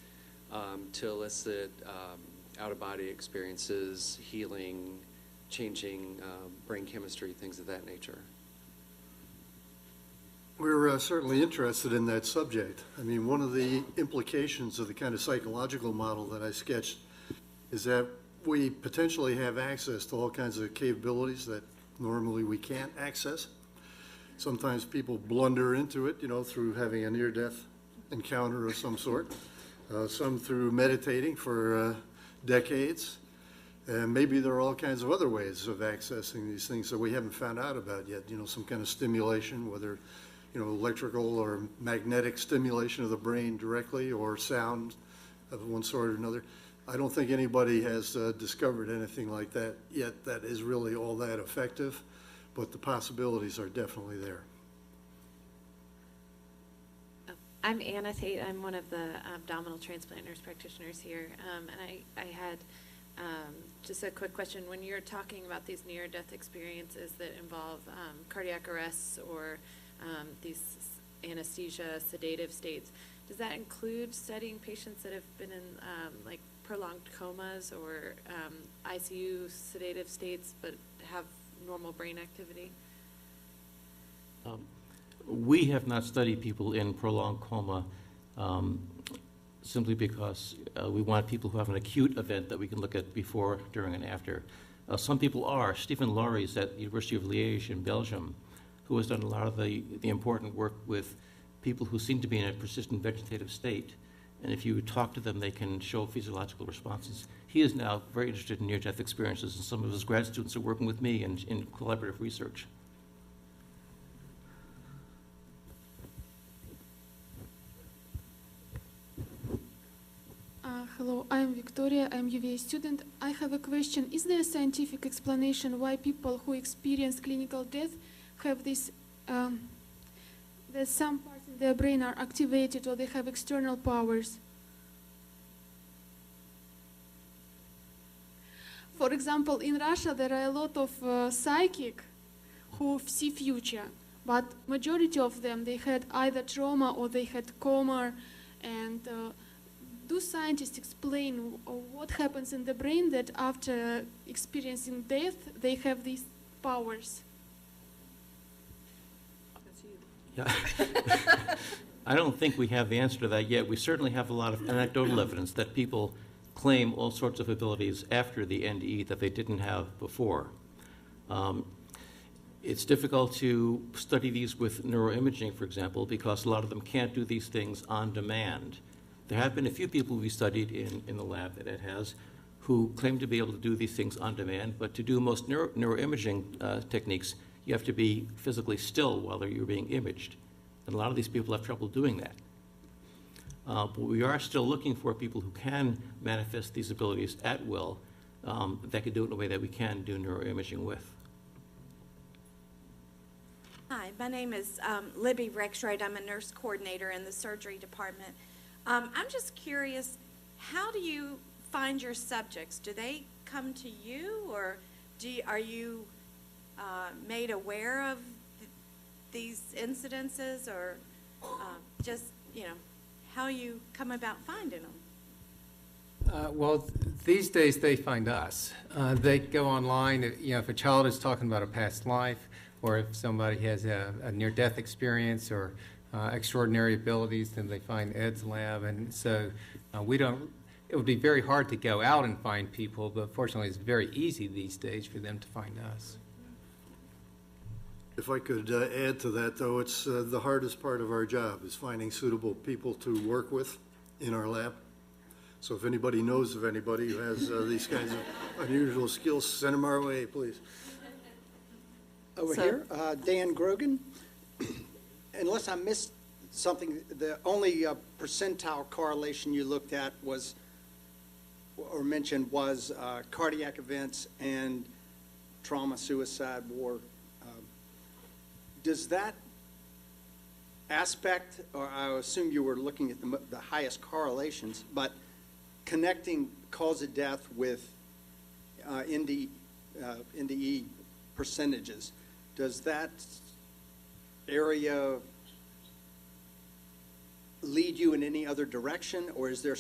to elicit out-of-body experiences, healing, changing brain chemistry, things of that nature? We're certainly interested in that subject. I mean, one of the implications of the kind of psychological model that I sketched is that we potentially have access to all kinds of capabilities that normally we can't access. Sometimes people blunder into it, through having a near-death encounter of some sort. Some through meditating for decades. And maybe there are all kinds of other ways of accessing these things that we haven't found out about yet. Some kind of stimulation, whether electrical or magnetic stimulation of the brain directly, or sound of one sort or another. I don't think anybody has discovered anything like that yet that is really all that effective, but the possibilities are definitely there. I'm Anna Tate. I'm one of the abdominal transplant nurse practitioners here, and I had just a quick question. When you're talking about these near-death experiences that involve cardiac arrests or these anesthesia, sedative states, does that include studying patients that have been in like prolonged comas or ICU sedative states but have normal brain activity? We have not studied people in prolonged coma simply because we want people who have an acute event that we can look at before, during, and after. Some people are. Stephen Laurie at the University of Liège in Belgium, who has done a lot of the important work with people who seem to be in a persistent vegetative state. And if you talk to them, they can show physiological responses. He is now very interested in near-death experiences, and some of his grad students are working with me in collaborative research. Hello, I'm Victoria. I'm UVA student. I have a question. Is there a scientific explanation why people who experience clinical death have this, that some parts in their brain are activated or they have external powers? For example, in Russia, there are a lot of psychic who see future, but majority of them, they had either trauma or they had coma, and do scientists explain what happens in the brain that after experiencing death, they have these powers? Yeah. I don't think we have the answer to that yet. We certainly have a lot of anecdotal evidence that people claim all sorts of abilities after the NDE that they didn't have before. It's difficult to study these with neuroimaging, for example, because a lot of them can't do these things on demand. There have been a few people we studied in the lab that Ed has who claim to be able to do these things on demand, but to do most neuroimaging techniques, you have to be physically still while you're being imaged. And a lot of these people have trouble doing that. But we are still looking for people who can manifest these abilities at will, that can do it in a way that we can do neuroimaging with. Hi, my name is Libby Rexroyd. I'm a nurse coordinator in the surgery department. I'm just curious, how do you find your subjects? Do they come to you, or are you made aware of these incidences, or just, how you come about finding them? Well, these days they find us. They go online, if a child is talking about a past life, or if somebody has a near-death experience or extraordinary abilities, then they find Ed's lab. And so it would be very hard to go out and find people, but fortunately it's very easy these days for them to find us. If I could add to that, though, it's the hardest part of our job is finding suitable people to work with in our lab. So if anybody knows of anybody who has these kinds of unusual skills, send them our way, please. Over here, Dan Grogan. Unless I missed something, the only percentile correlation you looked at was, or mentioned, was cardiac events and trauma, suicide, war. Does that aspect, or I assume you were looking at the highest correlations, but connecting cause of death with NDE percentages, does that area lead you in any other direction, or is there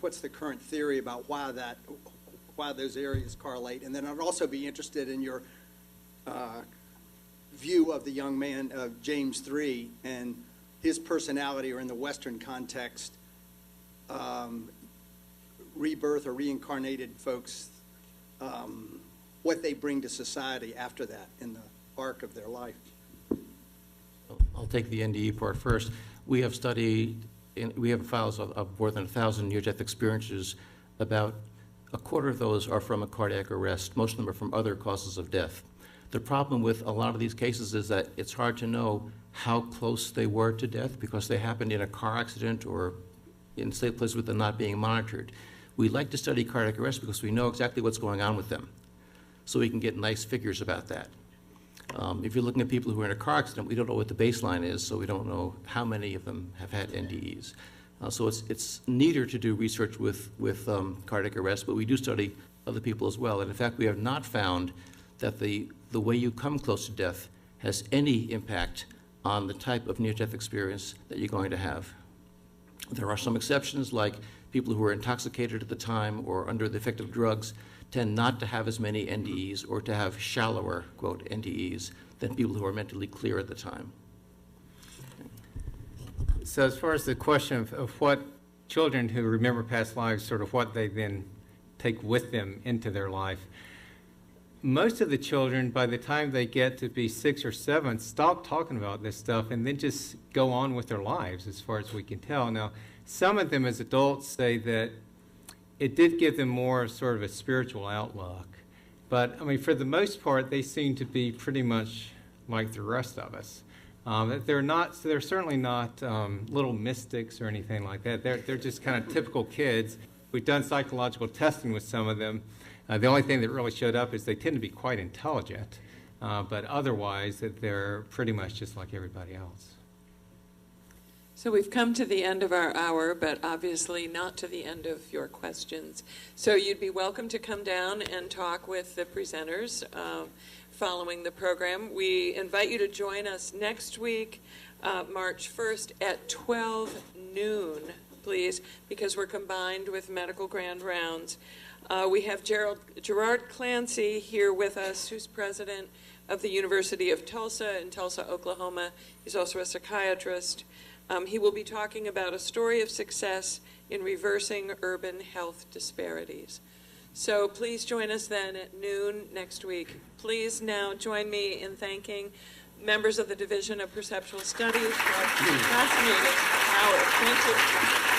what's the current theory about why those areas correlate? And then I'd also be interested in your view of the young man of James 3 and his personality, or in the Western context, rebirth or reincarnated folks, what they bring to society after that in the arc of their life. I'll take the NDE part first. We have studied, we have files of more than 1,000 near-death experiences. About a quarter of those are from a cardiac arrest. Most of them are from other causes of death. The problem with a lot of these cases is that it's hard to know how close they were to death because they happened in a car accident or in places with them not being monitored. We like to study cardiac arrest because we know exactly what's going on with them, so we can get nice figures about that. If you're looking at people who are in a car accident, we don't know what the baseline is, so we don't know how many of them have had NDEs. So it's neater to do research with cardiac arrest, but we do study other people as well. And in fact, we have not found that the way you come close to death has any impact on the type of near-death experience that you're going to have. There are some exceptions, like people who are intoxicated at the time or under the effect of drugs tend not to have as many NDEs or to have shallower, quote, NDEs than people who are mentally clear at the time. So as far as the question of what children who remember past lives, sort of what they then take with them into their life, most of the children, by the time they get to be 6 or 7, stop talking about this stuff and then just go on with their lives, as far as we can tell. Now, some of them as adults say that it did give them more sort of a spiritual outlook. But, I mean, for the most part, they seem to be pretty much like the rest of us. They're certainly not little mystics or anything like that. They're just kind of typical kids. We've done psychological testing with some of them. The only thing that really showed up is they tend to be quite intelligent, but otherwise they're pretty much just like everybody else. So we've come to the end of our hour, but obviously not to the end of your questions. So you'd be welcome to come down and talk with the presenters following the program. We invite you to join us next week, March 1st at 12 noon, please, because we're combined with medical grand rounds. We have Gerard Clancy here with us, who's president of the University of Tulsa in Tulsa, Oklahoma. He's also a psychiatrist. He will be talking about a story of success in reversing urban health disparities. So please join us then at noon next week. Please now join me in thanking members of the Division of Perceptual Studies for a fascinating hour. Thank you.